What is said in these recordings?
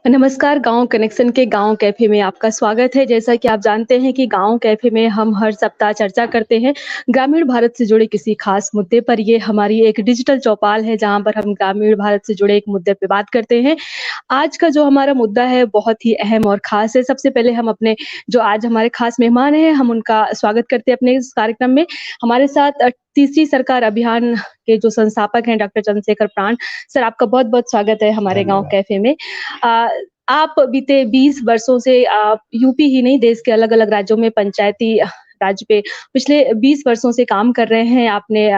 नमस्कार, गाँव कनेक्शन के गाँव कैफ़े में आपका स्वागत है। जैसा कि आप जानते हैं कि गाँव कैफ़े में हम हर सप्ताह चर्चा करते हैं ग्रामीण भारत से जुड़े किसी ख़ास मुद्दे पर। ये हमारी एक डिजिटल चौपाल है जहाँ पर हम ग्रामीण भारत से जुड़े एक मुद्दे पे बात करते हैं। आज का जो हमारा मुद्दा है बहुत ही अहम और ख़ास है। सबसे पहले हम अपने जो आज हमारे ख़ास मेहमान हैं, हम उनका स्वागत करते हैं अपने इस कार्यक्रम में। हमारे साथ तीसरी सरकार अभियान के जो संस्थापक हैं डॉक्टर चंद्रशेखर प्राण। सर, आपका बहुत-बहुत स्वागत है हमारे गाँव धन्यवाद। कैफ़े में। अ, आप बीते 20 वर्षों से यूपी ही नहीं देश के अलग-अलग राज्यों में पंचायती राज पे पिछले 20 वर्षों से काम कर रहे हैं। आपने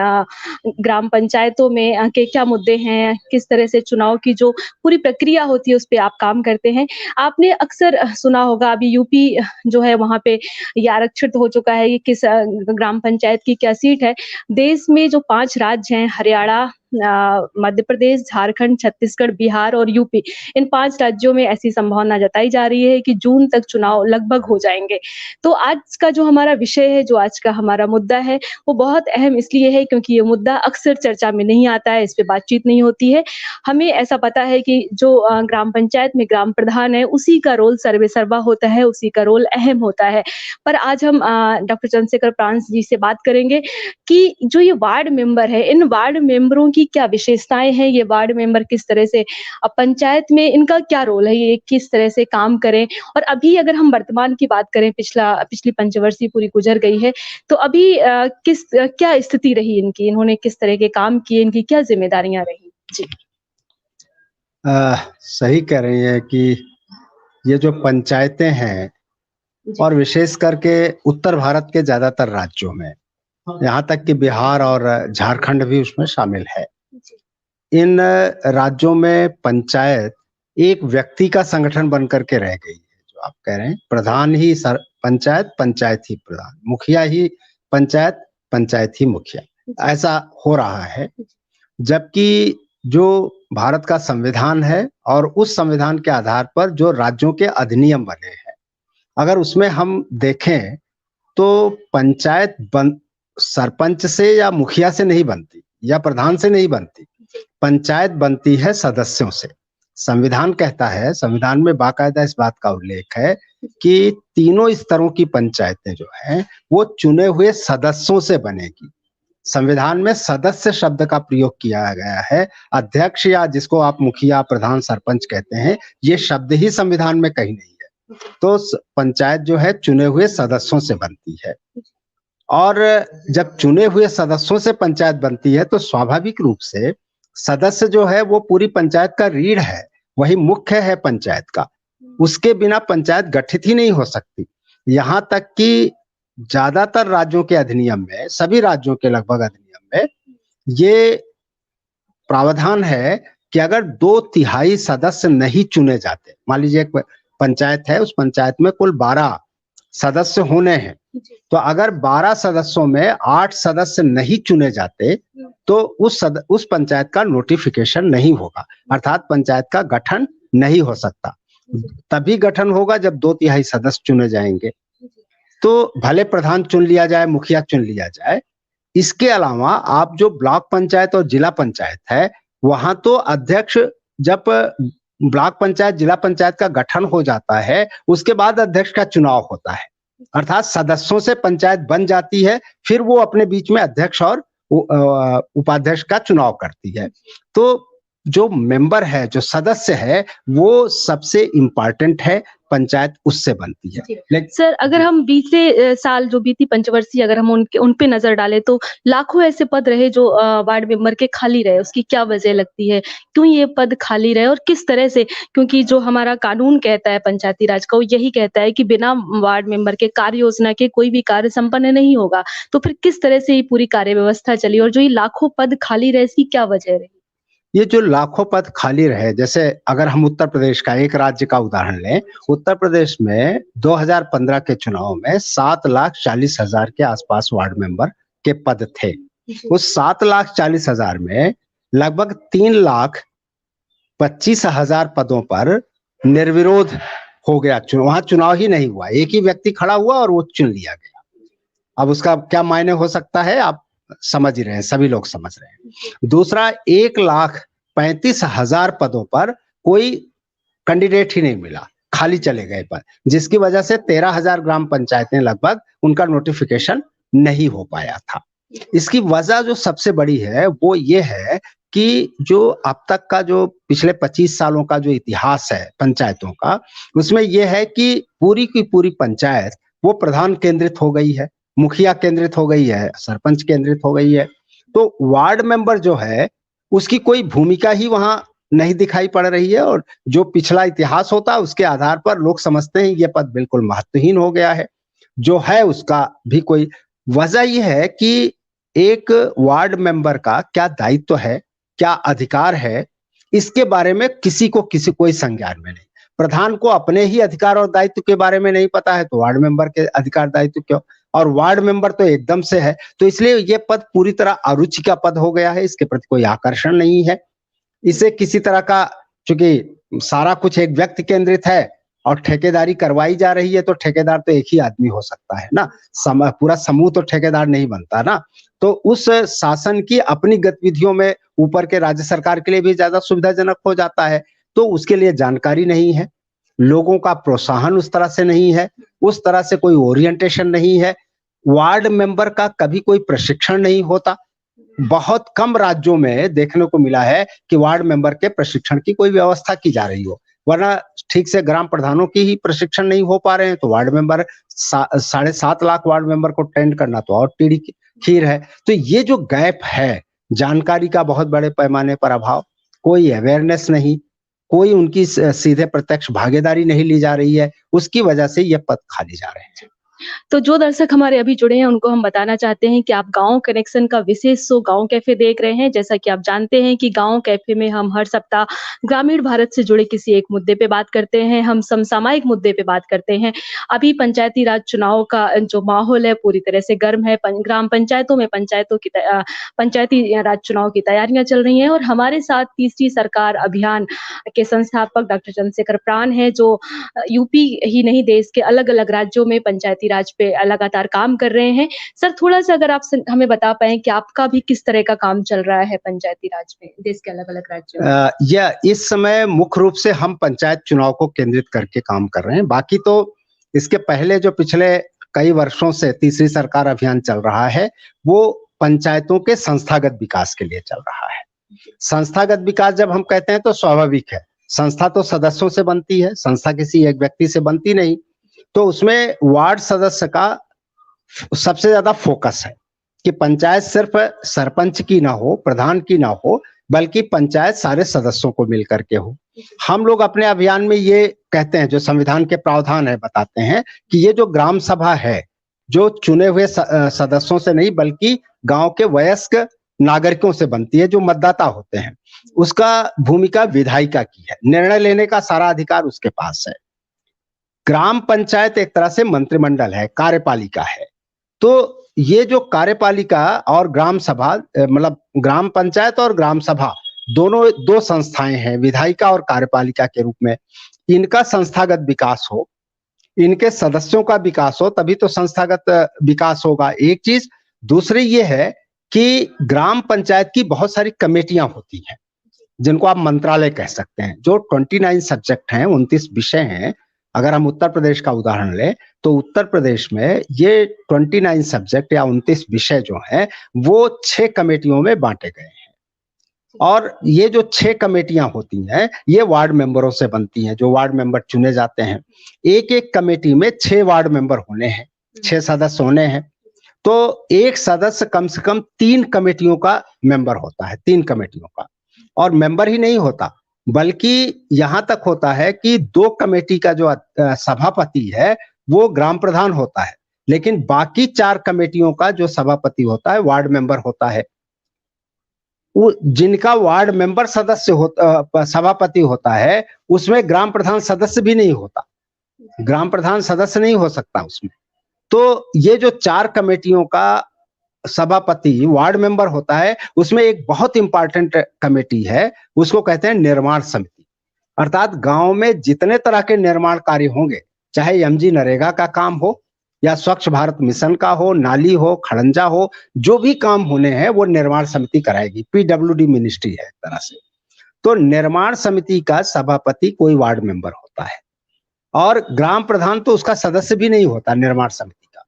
ग्राम पंचायतों में के क्या मुद्दे हैं, किस तरह से चुनाव की जो पूरी प्रक्रिया होती है उस पे आप काम करते हैं। आपने अक्सर सुना होगा अभी यूपी जो है वहाँ पे ये आरक्षित हो चुका है, ये किस ग्राम पंचायत की क्या सीट है। देश में जो 5 राज्य हैं हरियाणा, मध्य प्रदेश, झारखंड, छत्तीसगढ़, बिहार और यूपी, इन 5 राज्यों में ऐसी संभावना जताई जा रही है कि जून तक चुनाव लगभग हो जाएँगे। तो आज का जो हमारा विषय है, जो आज का हमारा मुद्दा है, वो बहुत अहम इसलिए है क्योंकि ये मुद्दा अक्सर चर्चा में नहीं आता है, इस पे बातचीत नहीं होती है। हमें ऐसा पता है कि जो ग्राम पंचायत में ग्राम प्रधान है, उसी का रोल सर्वेसर्वा होता है, उसी का रोल अहम होता है। पर आज हम डॉक्टर चंद्रशेखर प्राण जी से बात करेंगे कि जो ये वार्ड मेंबर है, इन वार्ड मेंबरों की क्या विशेषताएँ हैं, ये वार्ड मेंबर किस तरह से पंचायत में इनका क्या रोल है, ये किस तरह से काम करें? और अभी अगर हम वर्तमान की बात करें, पिछली पंचवर्षीय पूरी गुज़र गई है, तो अभी क्या स्थिति रही इनकी? इन्होंने किस तरह के काम किए, इनकी क्या ज़िम्मेदारियाँ रहीं? जी। सही कह रही हैं कि ये जो पंचायतें हैं जी। और विशेष करके उत्तर भारत के ज़्यादातर राज्यों में, यहाँ तक कि बिहार और झारखंड भी उसमें शामिल है। जी। इन राज्यों में पंचायत एक व्यक्ति का संगठन बन कर के रह गई है, जो आप कह रहे हैं। प्रधान ही पंचायत, पंचायत ही प्रधान, मुखिया ही पंचायत, पंचायत ही मुखिया, ऐसा हो रहा है। जबकि जो भारत का संविधान है और उस संविधान के आधार पर जो राज्यों के अधिनियम बने हैं, अगर उसमें हम देखें तो पंचायत सरपंच से या मुखिया से नहीं बनती या प्रधान से नहीं बनती। पंचायत बनती है सदस्यों से। संविधान कहता है, संविधान में बाकायदा इस बात का उल्लेख है कि तीनों स्तरों की पंचायतें जो हैं वो चुने हुए सदस्यों से बनेगी। संविधान में सदस्य शब्द का प्रयोग किया गया है। अध्यक्ष या जिसको आप मुखिया, प्रधान, सरपंच कहते हैं, ये शब्द ही संविधान में कहीं नहीं है। तो पंचायत जो है चुने हुए सदस्यों से बनती है और जब चुने हुए सदस्यों से पंचायत बनती है तो स्वाभाविक रूप से सदस्य जो है वो पूरी पंचायत का रीढ़ है, वही मुख्य है पंचायत का। उसके बिना पंचायत गठित ही नहीं हो सकती। यहाँ तक कि ज्यादातर राज्यों के अधिनियम में, सभी राज्यों के लगभग अधिनियम में ये प्रावधान है कि अगर 2/3 सदस्य नहीं चुने जाते, मान लीजिए एक पंचायत है, उस पंचायत में कुल 12 सदस्य होने हैं, तो अगर 12 सदस्यों में 8 सदस्य नहीं चुने जाते तो उस पंचायत का नोटिफिकेशन नहीं होगा, अर्थात पंचायत का गठन नहीं हो सकता। तभी गठन होगा जब 2/3 सदस्य चुने जाएंगे। तो भले प्रधान चुन लिया जाए, मुखिया चुन लिया जाए, इसके अलावा आप जो ब्लॉक पंचायत और जिला पंचायत है, वहां तो अध्यक्ष, जब ब्लॉक पंचायत, जिला पंचायत का गठन हो जाता है, उसके बाद अध्यक्ष का चुनाव होता है। अर्थात सदस्यों से पंचायत बन जाती है, फिर वो अपने बीच में अध्यक्ष और उपाध्यक्ष का चुनाव करती है। तो जो मेंबर है, जो सदस्य है, वो सबसे इम्पोर्टेंट है, पंचायत उससे बनती है। सर, अगर हम बीते साल जो बीती पंचवर्षीय अगर हम उन पे नज़र डालें तो लाखों ऐसे पद रहे जो वार्ड मेंबर के खाली रहे, उसकी क्या वजह लगती है? क्यों ये पद खाली रहे और किस तरह से? क्योंकि जो हमारा कानून कहता है पंचायती राज का, वो यही कहता है कि बिना वार्ड मेंबर के कार्य योजना के कोई भी कार्य संपन्न नहीं होगा। तो फिर किस तरह से ये पूरी कार्य व्यवस्था चली और जो ये लाखों पद खाली रहे, इसकी क्या वजह रही? ये जो लाखों पद खाली रहे, जैसे अगर हम उत्तर प्रदेश का एक राज्य का उदाहरण लें, उत्तर प्रदेश में 2015 के चुनाव में 7,40,000 के आसपास वार्ड मेंबर के पद थे। उस 7,40,000 में लगभग 3,25,000 पदों पर निर्विरोध हो गया चुनाव, वहां चुनाव ही नहीं हुआ, एक ही व्यक्ति खड़ा हुआ और वो चुन लिया गया। अब उसका क्या मायने हो सकता है, आप समझ ही रहे हैं, सभी लोग समझ रहे हैं। दूसरा, 1,35,000 पदों पर कोई कैंडिडेट ही नहीं मिला, खाली चले गए पद, जिसकी वजह से 13,000 ग्राम पंचायतें लगभग उनका नोटिफिकेशन नहीं हो पाया था। इसकी वजह जो सबसे बड़ी है वो ये है कि जो अब तक का जो पिछले 25 सालों का जो इतिहास है पंचायतों का, उसमें यह है कि पूरी की पूरी पंचायत वो प्रधान केंद्रित हो गई है, मुखिया केंद्रित हो गई है, सरपंच केंद्रित हो गई है। तो वार्ड मेंबर जो है उसकी कोई भूमिका ही वहां नहीं दिखाई पड़ रही है, और जो पिछला इतिहास होता है उसके आधार पर लोग समझते हैं ये पद बिल्कुल महत्वहीन हो गया है। जो है उसका भी कोई वजह यह है कि एक वार्ड मेंबर का क्या दायित्व है, क्या अधिकार है, इसके बारे में किसी कोई संज्ञान में नहीं। प्रधान को अपने ही अधिकार और दायित्व के बारे में नहीं पता है, तो वार्ड मेंबर के अधिकार दायित्व क्यों? और वार्ड मेंबर तो एकदम से है, तो इसलिए ये पद पूरी तरह अरुचि का पद हो गया है, इसके प्रति कोई आकर्षण नहीं है। इसे किसी तरह का, चूंकि सारा कुछ एक व्यक्ति केंद्रित है और ठेकेदारी करवाई जा रही है, तो ठेकेदार तो एक ही आदमी हो सकता है ना, पूरा समूह तो ठेकेदार नहीं बनता ना। तो उस शासन की अपनी गतिविधियों में ऊपर के राज्य सरकार के लिए भी ज्यादा सुविधाजनक हो जाता है, तो उसके लिए जानकारी नहीं है, लोगों का प्रोत्साहन उस तरह से नहीं है, उस तरह से कोई ओरिएंटेशन नहीं है, वार्ड मेंबर का कभी कोई प्रशिक्षण नहीं होता। बहुत कम राज्यों में देखने को मिला है कि वार्ड मेंबर के प्रशिक्षण की कोई व्यवस्था की जा रही हो, वरना ठीक से ग्राम प्रधानों की ही प्रशिक्षण नहीं हो पा रहे हैं, तो ward member 7.5 lakh ward member को ट्रेंड करना तो और टीढ़ी खीर है। तो ये जो गैप है, जानकारी का बहुत बड़े पैमाने पर अभाव, कोई अवेयरनेस नहीं, कोई उनकी सीधे प्रत्यक्ष भागीदारी नहीं ली जा रही है, उसकी वजह से ये पद खाली जा रहे हैं। तो जो दर्शक हमारे अभी जुड़े हैं उनको हम बताना चाहते हैं कि आप गाँव कनेक्शन का विशेष शो गाँव कैफे देख रहे हैं। जैसा कि आप जानते हैं कि गाँव कैफे में हम हर सप्ताह ग्रामीण भारत से जुड़े किसी एक मुद्दे पे बात करते हैं, हम समसामयिक मुद्दे पे बात करते हैं। अभी पंचायती राज चुनाव का जो माहौल है पूरी तरह से गर्म है। ग्राम पंचायतों में पंचायती राज चुनाव की तैयारियां चल रही हैं, और हमारे साथ तीसरी सरकार अभियान के संस्थापक डॉक्टर चंद्रशेखर प्राण है, जो यूपी ही नहीं देश के अलग-अलग राज्यों में पंचायती राज पे लगातार काम कर रहे हैं। सर, थोड़ा-सा अगर आप हमें बता पाएँ कि आपका भी किस तरह का काम चल रहा है पंचायती राज में देश के अलग-अलग राज्यों में? या इस समय मुख्य रूप से हम पंचायत चुनाव को केंद्रित करके काम कर रहे हैं। बाकी तो इसके पहले जो पिछले कई वर्षों से तीसरी सरकार अभियान चल रहा है, वो पंचायतों के संस्थागत विकास के लिए चल रहा है। संस्थागत विकास जब हम कहते हैं तो स्वाभाविक है, संस्था तो सदस्यों से बनती है, संस्था किसी एक व्यक्ति से बनती नहीं। तो उसमें वार्ड सदस्य का सबसे ज्यादा फोकस है कि पंचायत सिर्फ सरपंच की ना हो, प्रधान की ना हो, बल्कि पंचायत सारे सदस्यों को मिलकर के हो। हम लोग अपने अभियान में ये कहते हैं, जो संविधान के प्रावधान है बताते हैं कि ये जो ग्राम सभा है, जो चुने हुए सदस्यों से नहीं बल्कि गांव के वयस्क नागरिकों से बनती है, जो मतदाता होते हैं। उसका भूमिका विधायिका की है, निर्णय लेने का सारा अधिकार उसके पास है। ग्राम पंचायत एक तरह से मंत्रिमंडल है, कार्यपालिका है। तो ये जो कार्यपालिका और ग्राम सभा, मतलब ग्राम पंचायत और ग्राम सभा दोनों दो संस्थाएं हैं, विधायिका और कार्यपालिका के रूप में। इनका संस्थागत विकास हो, इनके सदस्यों का विकास हो, तभी तो संस्थागत विकास होगा, एक चीज। दूसरी ये है कि ग्राम पंचायत की बहुत सारी कमेटियां होती हैं, जिनको आप मंत्रालय कह सकते हैं, जो 29 सब्जेक्ट हैं, 29 विषय हैं। अगर हम उत्तर प्रदेश का उदाहरण लें तो उत्तर प्रदेश में ये 29 सब्जेक्ट या 29 विषय जो हैं वो 6 कमेटियों में बांटे गए हैं, और ये जो 6 कमेटियां होती हैं ये वार्ड मेंबरों से बनती हैं, जो वार्ड मेंबर चुने जाते हैं। एक एक कमेटी में 6 वार्ड मेंबर होने हैं, 6 सदस्य होने हैं। तो एक सदस्य कम से कम 3 कमेटियों का मेंबर होता है, 3 कमेटियों का। और मेंबर ही नहीं होता, बल्कि यहां तक होता है कि 2 कमेटी का जो सभापति है वो ग्राम प्रधान होता है, लेकिन बाकी 4 कमेटियों का जो सभापति होता है वार्ड मेंबर होता है। वो जिनका वार्ड मेंबर सभापति होता है, उसमें ग्राम प्रधान सदस्य भी नहीं होता, ग्राम प्रधान सदस्य नहीं हो सकता उसमें। तो ये जो 4 कमेटियों का सभापति वार्ड मेंबर होता है, उसमें एक बहुत इंपॉर्टेंट कमेटी है, उसको कहते हैं निर्माण समिति। अर्थात गांव में जितने तरह के निर्माण कार्य होंगे, चाहे एमजी नरेगा का काम हो या स्वच्छ भारत मिशन का हो, नाली हो, खड़ंजा हो, जो भी काम होने हैं वो निर्माण समिति कराएगी। पीडब्ल्यूडी मिनिस्ट्री है एक तरह से। तो निर्माण समिति का सभापति कोई वार्ड मेंबर होता है और ग्राम प्रधान तो उसका सदस्य भी नहीं होता निर्माण समिति का।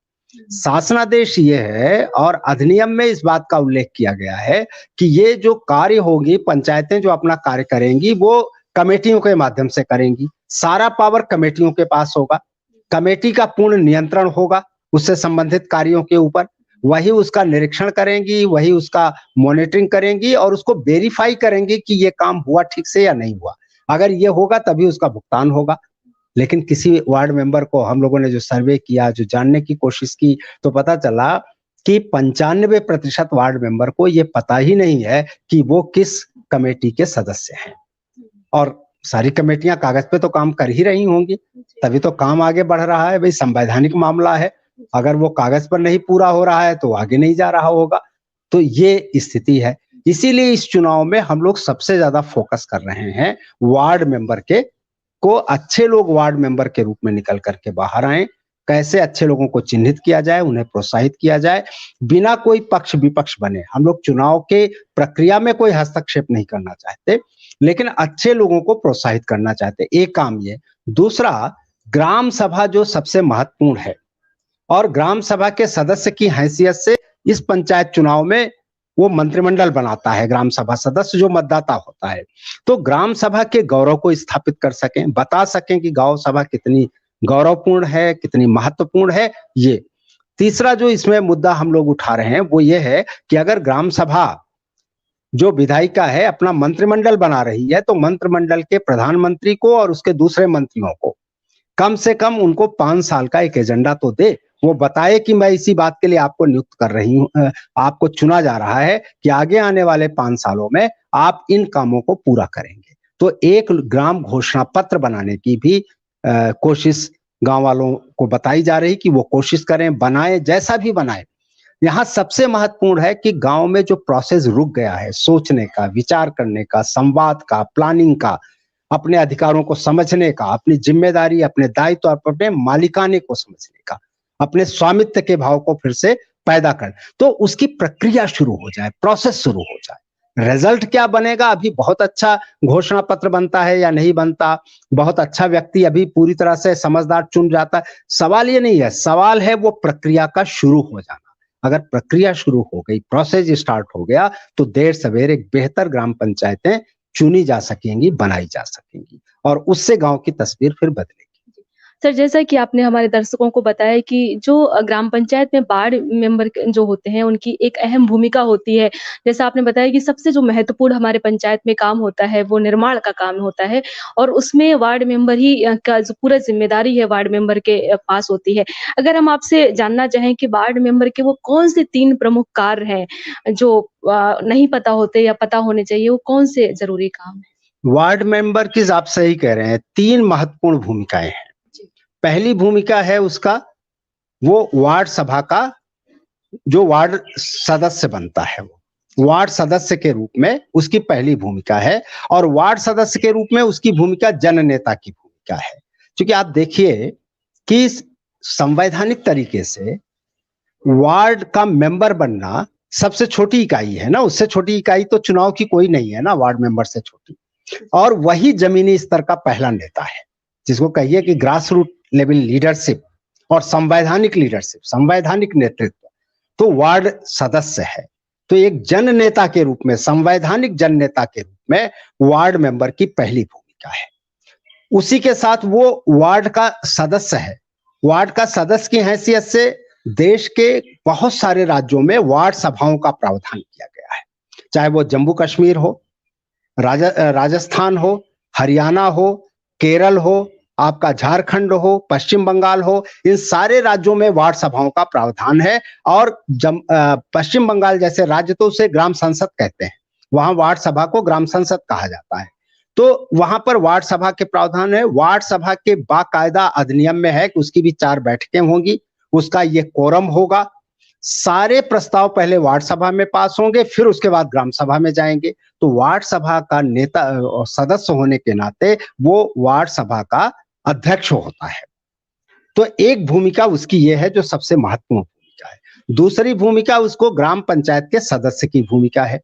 शासनादेश ये है और अधिनियम में इस बात का उल्लेख किया गया है कि ये जो कार्य होगी, पंचायतें जो अपना कार्य करेंगी वो कमेटियों के माध्यम से करेंगी। सारा पावर कमेटियों के पास होगा, कमेटी का पूर्ण नियंत्रण होगा उससे संबंधित कार्यों के ऊपर, वही उसका निरीक्षण करेंगी, वही उसका मॉनिटरिंग करेंगी और उसको वेरीफाई करेंगी कि ये काम हुआ ठीक से या नहीं हुआ। अगर ये होगा तभी उसका भुगतान होगा। लेकिन किसी वार्ड मेंबर को हम लोगों ने जो सर्वे किया, जो जानने की कोशिश की, तो पता चला कि 95% वार्ड मेंबर को ये पता ही नहीं है कि वो किस कमेटी के सदस्य हैं। और सारी कमेटियां कागज पे तो काम कर ही रही होंगी, तभी तो काम आगे बढ़ रहा है। भाई संवैधानिक मामला है, अगर वो कागज पर नहीं पूरा हो रहा है तो आगे नहीं जा रहा होगा। तो ये स्थिति है। इसीलिए इस चुनाव में हम लोग सबसे ज्यादा फोकस कर रहे हैं वार्ड मेंबर को अच्छे लोग वार्ड मेंबर के रूप में निकल करके बाहर आए, कैसे अच्छे लोगों को चिन्हित किया जाए, उन्हें प्रोत्साहित किया जाए, बिना कोई पक्ष विपक्ष बने। हम लोग चुनाव के प्रक्रिया में कोई हस्तक्षेप नहीं करना चाहते, लेकिन अच्छे लोगों को प्रोत्साहित करना चाहते। एक काम ये। दूसरा, ग्राम सभा जो सबसे महत्वपूर्ण है और ग्राम सभा के सदस्य की हैसियत से इस पंचायत चुनाव में वो मंत्रिमंडल बनाता है, ग्राम सभा सदस्य जो मतदाता होता है। तो ग्राम सभा के गौरव को स्थापित कर सकें, बता सकें कि गांव सभा कितनी गौरवपूर्ण है, कितनी महत्वपूर्ण है। ये तीसरा जो इसमें मुद्दा हम लोग उठा रहे हैं वो ये है कि अगर ग्राम सभा जो विधायिका है अपना मंत्रिमंडल बना रही है तो मंत्रिमंडल के प्रधानमंत्री को और उसके दूसरे मंत्रियों को कम से कम उनको 5 साल का एक एजेंडा तो दे। वो बताए कि मैं इसी बात के लिए आपको नियुक्त कर रही हूँ, आपको चुना जा रहा है कि आगे आने वाले 5 सालों में आप इन कामों को पूरा करेंगे। तो एक ग्राम घोषणा पत्र बनाने की भी कोशिश गांव वालों को बताई जा रही कि वो कोशिश करें, बनाए, जैसा भी बनाए। यहाँ सबसे महत्वपूर्ण है कि गांव में जो प्रोसेस रुक गया है, सोचने का, विचार करने का, संवाद का, प्लानिंग का, अपने अधिकारों को समझने का, अपनी जिम्मेदारी, अपने दायित्व और अपने मालिकाने को समझने का, अपने स्वामित्व के भाव को फिर से पैदा कर, तो उसकी प्रक्रिया शुरू हो जाए, प्रोसेस शुरू हो जाए। रिजल्ट क्या बनेगा, अभी बहुत अच्छा घोषणा पत्र बनता है या नहीं बनता, बहुत अच्छा व्यक्ति अभी पूरी तरह से समझदार चुन जाता है, सवाल ये नहीं है। सवाल है वो प्रक्रिया का शुरू हो जाना। अगर प्रक्रिया शुरू हो गई, प्रोसेस स्टार्ट हो गया, तो देर सवेर एक बेहतर ग्राम पंचायतें चुनी जा सकेंगी, बनाई जा सकेंगी और उससे गांव की तस्वीर फिर बदलेगी। सर, जैसा कि आपने हमारे दर्शकों को बताया कि जो ग्राम पंचायत में वार्ड मेंबर जो होते हैं उनकी एक अहम भूमिका होती है। जैसा आपने बताया कि सबसे जो महत्वपूर्ण हमारे पंचायत में काम होता है वो निर्माण का काम होता है और उसमें वार्ड मेंबर ही का जो पूरा ज़िम्मेदारी है वार्ड मेंबर के पास होती है। अगर हम आपसे जानना चाहें कि वार्ड मेंबर के वो कौन से 3 प्रमुख कार्य हैं जो नहीं पता होते या पता होने चाहिए, वो कौन से ज़रूरी काम हैं? वार्ड मेंबर की आप सही कह रहे हैं, 3 महत्वपूर्ण भूमिकाएं हैं। पहली भूमिका है उसका, वो वार्ड सभा का जो वार्ड सदस्य बनता है, वो वार्ड सदस्य के रूप में उसकी पहली भूमिका है और वार्ड सदस्य के रूप में उसकी भूमिका जननेता की भूमिका है। क्योंकि आप देखिए कि संवैधानिक तरीके से वार्ड का मेंबर बनना सबसे छोटी इकाई है ना, उससे छोटी इकाई तो चुनाव की कोई नहीं है ना, वार्ड मेंबर से छोटी। और वही जमीनी स्तर का पहला नेता है, जिसको कहिए कि ग्रास रूट लेवल लीडरशिप और संवैधानिक लीडरशिप, संवैधानिक नेतृत्व तो वार्ड सदस्य है। तो एक जन नेता के रूप में, संवैधानिक जन नेता के रूप में वार्ड मेंबर की पहली भूमिका है। उसी के साथ वो वार्ड का सदस्य है। वार्ड का सदस्य की हैसियत से देश के बहुत सारे राज्यों में वार्ड सभाओं का प्रावधान किया गया है, चाहे वो जम्मू कश्मीर हो, राजस्थान हो, हरियाणा हो, केरल हो, आपका झारखंड हो, पश्चिम बंगाल हो, इन सारे राज्यों में वार्ड सभाओं का प्रावधान है। और पश्चिम बंगाल जैसे राज्य तो उसे ग्राम संसद कहते हैं, वहां वार्ड सभा को ग्राम संसद कहा जाता है। तो वहां पर वार्ड सभा के प्रावधान है। वार्ड सभा के बाकायदा अधिनियम में है कि उसकी भी 4 बैठकें होंगी, उसका ये कोरम होगा, सारे प्रस्ताव पहले वार्ड सभा में पास होंगे, फिर उसके बाद ग्राम सभा में जाएंगे। तो वार्ड सभा का नेता और सदस्य होने के नाते वो वार्ड सभा का अध्यक्ष होता है। तो एक भूमिका उसकी ये है जो सबसे महत्वपूर्ण भूमिका है। दूसरी भूमिका उसको ग्राम पंचायत के सदस्य की भूमिका है।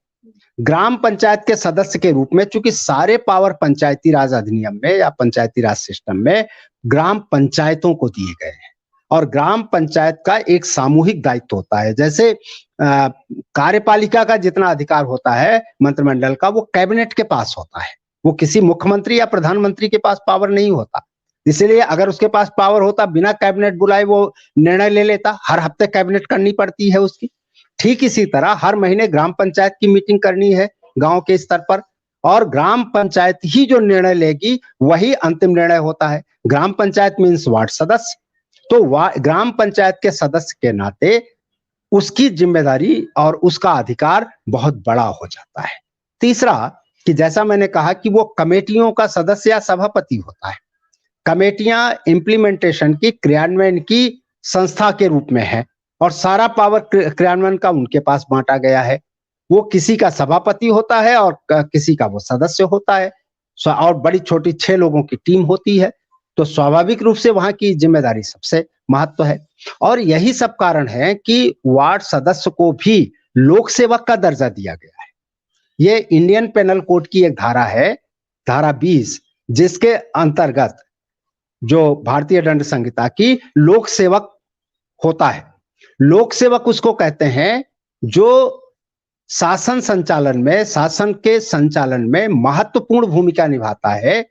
ग्राम पंचायत के सदस्य के रूप में, चूंकि सारे पावर पंचायती राज अधिनियम में या पंचायती राज सिस्टम में ग्राम पंचायतों को दिए गए हैं, और ग्राम पंचायत का एक सामूहिक दायित्व होता है। जैसे कार्यपालिका का जितना अधिकार होता है मंत्रिमंडल का, वो कैबिनेट के पास होता है, वो किसी मुख्यमंत्री या प्रधानमंत्री के पास पावर नहीं होता। इसलिए अगर उसके पास पावर होता, बिना कैबिनेट बुलाए वो निर्णय ले लेता, हर हफ्ते कैबिनेट करनी पड़ती है उसकी। ठीक इसी तरह हर महीने ग्राम पंचायत की मीटिंग करनी है गांव के स्तर पर, और ग्राम पंचायत ही जो निर्णय लेगी वही अंतिम निर्णय होता है। ग्राम पंचायत मीन्स वार्ड सदस्य, तो ग्राम पंचायत के सदस्य के नाते उसकी जिम्मेदारी और उसका अधिकार बहुत बड़ा हो जाता है। तीसरा, कि जैसा मैंने कहा कि वो कमेटियों का सदस्य या सभापति होता है। कमेटियां इम्प्लीमेंटेशन की, क्रियान्वयन की संस्था के रूप में है, और सारा पावर क्रियान्वयन का उनके पास बांटा गया है। वो किसी का सभापति होता है और किसी का वो सदस्य होता है, और बड़ी छोटी 6 लोगों की टीम होती है, तो स्वाभाविक रूप से वहां की जिम्मेदारी सबसे महत्व है। और यही सब कारण है कि वार्ड सदस्य को भी लोक सेवक का दर्जा दिया गया है। ये इंडियन पेनल कोड की एक धारा है, धारा 20, जिसके अंतर्गत जो भारतीय दंड संहिता की लोक सेवक होता है। लोक सेवक उसको कहते हैं जो शासन संचालन में, शासन के संचालन में महत्वपूर्ण भूमिका निभाता है,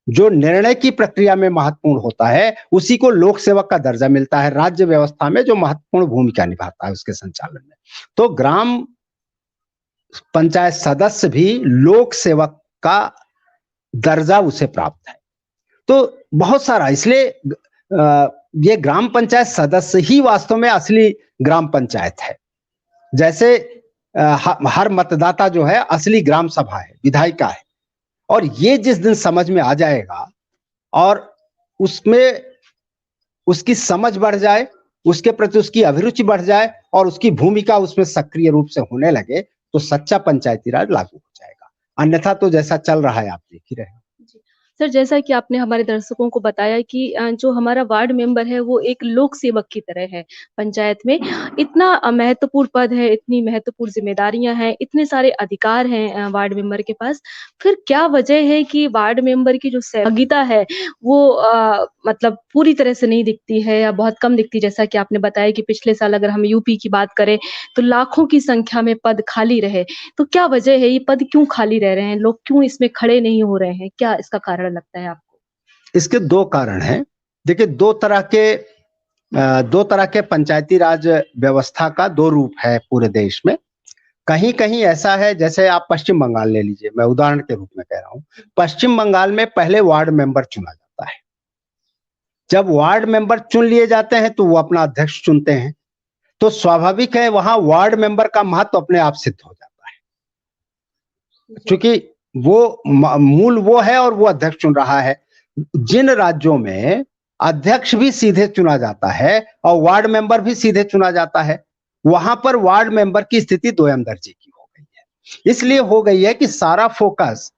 जो निर्णय की प्रक्रिया में महत्वपूर्ण होता है, उसी को लोक सेवक का दर्जा मिलता है। राज्य व्यवस्था में जो महत्वपूर्ण भूमिका निभाता है उसके संचालन में, तो ग्राम पंचायत सदस्य भी लोक सेवक का दर्जा उसे प्राप्त है। तो बहुत सारा, इसलिए ये ग्राम पंचायत सदस्य ही वास्तव में असली ग्राम पंचायत है। जैसे हर मतदाता जो है असली ग्राम सभा है, विधायिका है, और ये जिस दिन समझ में आ जाएगा और उसमें उसकी समझ बढ़ जाए, उसके प्रति उसकी अभिरुचि बढ़ जाए और उसकी भूमिका उसमें सक्रिय रूप से होने लगे, तो सच्चा पंचायती राज लागू हो जाएगा। अन्यथा तो जैसा चल रहा है आप देख ही रहे हो। सर, जैसा कि आपने हमारे दर्शकों को बताया कि जो हमारा वार्ड मेंबर है वो एक लोक सेवक की तरह है पंचायत में। इतना महत्वपूर्ण पद है, इतनी महत्वपूर्ण जिम्मेदारियां हैं, इतने सारे अधिकार हैं वार्ड मेंबर के पास। फिर क्या वजह है कि वार्ड मेंबर की जो सहभागिता है वो मतलब पूरी तरह से नहीं दिखती है या बहुत कम दिखती है? जैसा कि आपने बताया कि पिछले साल अगर हम यूपी की बात करें तो लाखों की संख्या में पद खाली रहे। तो क्या वजह है, ये पद क्यों खाली रह रहे हैं, लोग क्यों इसमें खड़े नहीं हो रहे हैं? क्या इसका कारण लगता है आपको? इसके 2 कारण हैं। देखिए, 2 तरह के पंचायती राज व्यवस्था का 2 रूप है पूरे देश में। कहीं कहीं ऐसा है, जैसे आप पश्चिम बंगाल ले लीजिए, मैं उदाहरण के रूप में कह रहा हूं। पश्चिम बंगाल में पहले वार्ड मेंबर चुना जाता है। जब वार्ड मेंबर चुन लिए जाते हैं तो वो अपना अध्यक्ष चुनते हैं, तो स्वाभाविक है वहां वार्ड मेंबर का महत्व अपने आप सिद्ध हो जाता है, क्योंकि वो मूल वो है और वो अध्यक्ष चुन रहा है। जिन राज्यों में अध्यक्ष भी सीधे चुना जाता है और वार्ड मेंबर भी सीधे चुना जाता है, वहां पर वार्ड मेंबर की स्थिति दोयम दर्जे की हो गई है। इसलिए हो गई है कि सारा फोकस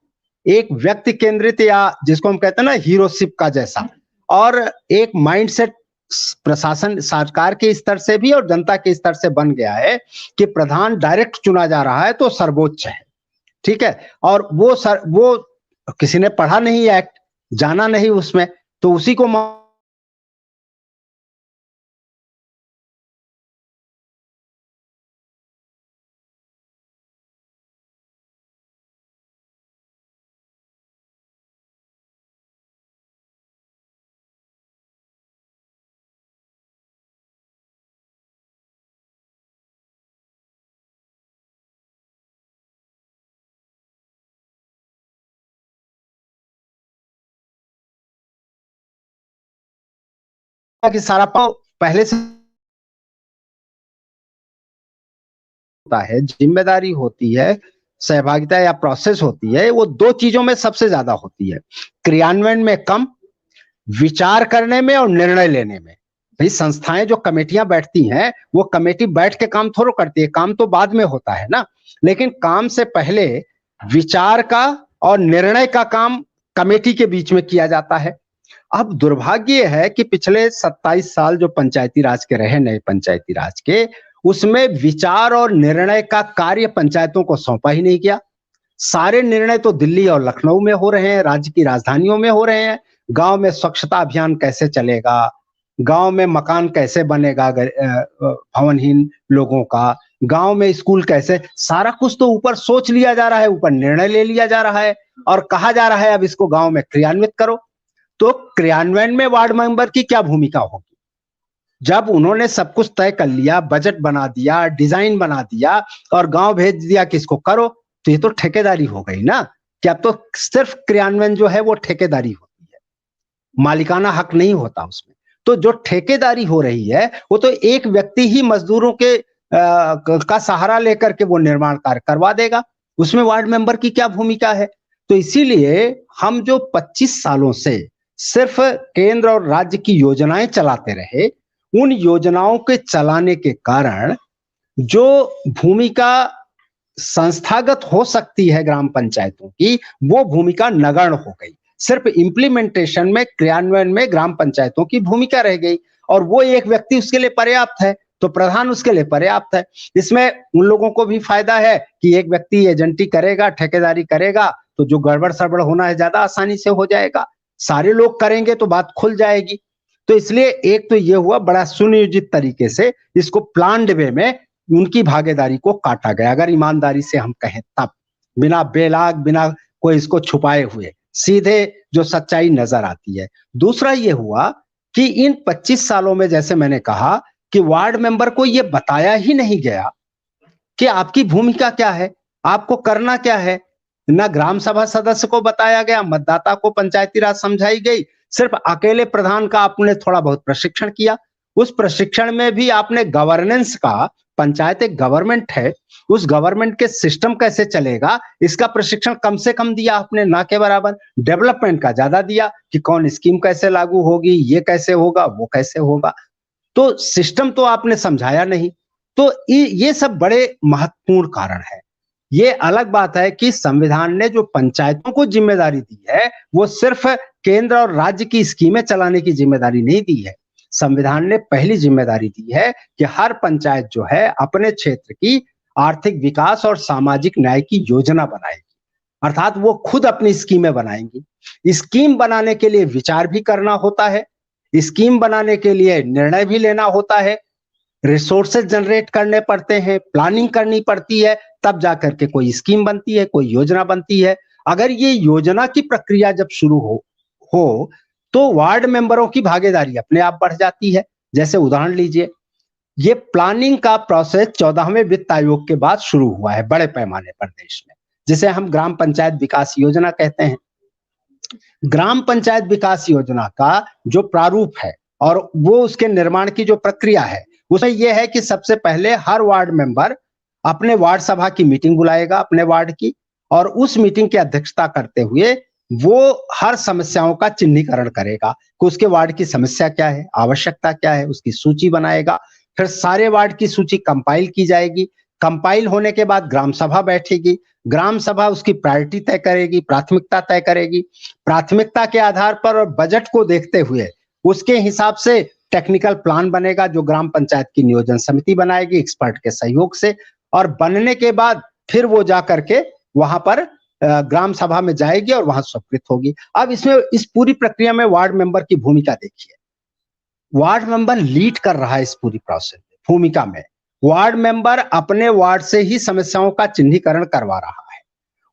एक व्यक्ति केंद्रित, या जिसको हम कहते हैं ना हीरोशिप का जैसा, और एक माइंडसेट प्रशासन, सरकार के स्तर से भी और जनता के स्तर से बन गया है कि प्रधान डायरेक्ट चुना जा रहा है तो सर्वोच्च है, ठीक है। और वो किसी ने पढ़ा नहीं एक्ट, जाना नहीं उसमें, तो उसी को कि सारा पहले से होता है, जिम्मेदारी होती है, सहभागिता या प्रोसेस होती है, वो 2 चीजों में सबसे ज्यादा होती है। क्रियान्वयन में कम, विचार करने में और निर्णय लेने में। भाई संस्थाएं जो कमेटियां बैठती हैं, वो कमेटी बैठ के काम थोड़ा करती है, काम तो बाद में होता है ना, लेकिन काम से पहले विचार का और निर्णय का काम कमेटी के बीच में किया जाता है। अब दुर्भाग्य है कि पिछले 27 साल जो पंचायती राज के रहे, नए पंचायती राज के, उसमें विचार और निर्णय का कार्य पंचायतों को सौंपा ही नहीं गया। सारे निर्णय तो दिल्ली और लखनऊ में हो रहे हैं, राज्य की राजधानियों में हो रहे हैं। गांव में स्वच्छता अभियान कैसे चलेगा, गांव में मकान कैसे बनेगा भवनहीन लोगों का, गांव में स्कूल कैसे, सारा कुछ तो ऊपर सोच लिया जा रहा है, ऊपर निर्णय ले लिया जा रहा है और कहा जा रहा है अब इसको गांव में क्रियान्वित करो। तो क्रियान्वयन में वार्ड मेंबर की क्या भूमिका होगी? जब उन्होंने सब कुछ तय कर लिया, बजट बना दिया, डिजाइन बना दिया और गांव भेज दिया कि इसको करो, तो ये तो ठेकेदारी हो गई ना, कि अब तो सिर्फ क्रियान्वयन जो है वो ठेकेदारी होती है, मालिकाना हक नहीं होता उसमें। तो जो ठेकेदारी हो रही है वो तो एक व्यक्ति ही मजदूरों के का सहारा लेकर के वो निर्माण कार्य करवा देगा, उसमें वार्ड मेंबर की क्या भूमिका है? तो इसीलिए हम जो 25 सालों से सिर्फ केंद्र और राज्य की योजनाएं चलाते रहे, उन योजनाओं के चलाने के कारण जो भूमिका संस्थागत हो सकती है ग्राम पंचायतों की, वो भूमिका नगण्य हो गई। सिर्फ इम्प्लीमेंटेशन में, क्रियान्वयन में ग्राम पंचायतों की भूमिका रह गई और वो एक व्यक्ति उसके लिए पर्याप्त है, तो प्रधान उसके लिए पर्याप्त है। इसमें उन लोगों को भी फायदा है कि एक व्यक्ति एजेंटी करेगा, ठेकेदारी करेगा, तो जो गड़बड़ सड़बड़ होना है ज्यादा आसानी से हो जाएगा। सारे लोग करेंगे तो बात खुल जाएगी। तो इसलिए एक तो ये हुआ, बड़ा सुनियोजित तरीके से इसको प्लान्ड वे में उनकी भागीदारी को काटा गया, अगर ईमानदारी से हम कहें तब, बिना बेलाग, बिना कोई इसको छुपाए हुए, सीधे जो सच्चाई नजर आती है। दूसरा ये हुआ कि इन 25 सालों में, जैसे मैंने कहा, कि वार्ड मेंबर को ये बताया ही नहीं गया कि आपकी भूमिका क्या है, आपको करना क्या है। ना ग्राम सभा सदस्य को बताया गया, मतदाता को पंचायती राज समझाई गई, सिर्फ अकेले प्रधान का आपने थोड़ा बहुत प्रशिक्षण किया। उस प्रशिक्षण में भी आपने गवर्नेंस का, पंचायत एक गवर्नमेंट है, उस गवर्नमेंट के सिस्टम कैसे चलेगा इसका प्रशिक्षण कम से कम दिया आपने, ना के बराबर। डेवलपमेंट का ज्यादा दिया कि कौन स्कीम कैसे लागू होगी, ये कैसे होगा, वो कैसे होगा। तो सिस्टम तो आपने समझाया नहीं। तो ये सब बड़े महत्वपूर्ण कारण है। ये अलग बात है कि संविधान ने जो पंचायतों को जिम्मेदारी दी है, वो सिर्फ केंद्र और राज्य की स्कीमें चलाने की जिम्मेदारी नहीं दी है। संविधान ने पहली जिम्मेदारी दी है कि हर पंचायत जो है अपने क्षेत्र की आर्थिक विकास और सामाजिक न्याय की योजना बनाएगी, अर्थात वो खुद अपनी स्कीमें बनाएंगी। स्कीम बनाने के लिए विचार भी करना होता है, स्कीम बनाने के लिए निर्णय भी लेना होता है, रिसोर्सेज जनरेट करने पड़ते हैं, प्लानिंग करनी पड़ती है, तब जाकर के कोई स्कीम बनती है, कोई योजना बनती है। अगर ये योजना की प्रक्रिया जब शुरू हो तो वार्ड मेंबरों की भागीदारी अपने आप बढ़ जाती है। जैसे उदाहरण लीजिए, ये प्लानिंग का प्रोसेस 14वें वित्त आयोग के बाद शुरू हुआ है बड़े पैमाने पर देश में, जिसे हम ग्राम पंचायत विकास योजना कहते हैं। ग्राम पंचायत विकास योजना का जो प्रारूप है और वो उसके निर्माण की जो प्रक्रिया है, उसमें यह है कि सबसे पहले हर वार्ड मेंबर अपने वार्ड सभा की मीटिंग बुलाएगा अपने वार्ड की, और उस मीटिंग की अध्यक्षता करते हुए वो हर समस्याओं का चिन्हीकरण करेगा कि उसके वार्ड की समस्या क्या है, आवश्यकता क्या है, उसकी सूची बनाएगा। फिर सारे वार्ड की सूची कंपाइल की जाएगी। कंपाइल होने के बाद ग्राम सभा बैठेगी, ग्राम सभा उसकी प्रायोरिटी तय करेगी, प्राथमिकता तय करेगी। प्राथमिकता के आधार पर और बजट को देखते हुए उसके हिसाब से टेक्निकल प्लान बनेगा, जो ग्राम पंचायत की नियोजन समिति बनाएगी एक्सपर्ट के सहयोग से, और बनने के बाद फिर वो जा करके वहां पर ग्राम सभा में जाएगी और वहां स्वीकृत होगी। अब इसमें इस पूरी प्रक्रिया में वार्ड मेंबर की भूमिका देखिए। वार्ड मेंबर लीड कर रहा है इस पूरी प्रोसेस में, भूमिका में। वार्ड मेंबर अपने वार्ड से ही समस्याओं का चिन्हीकरण करवा रहा है,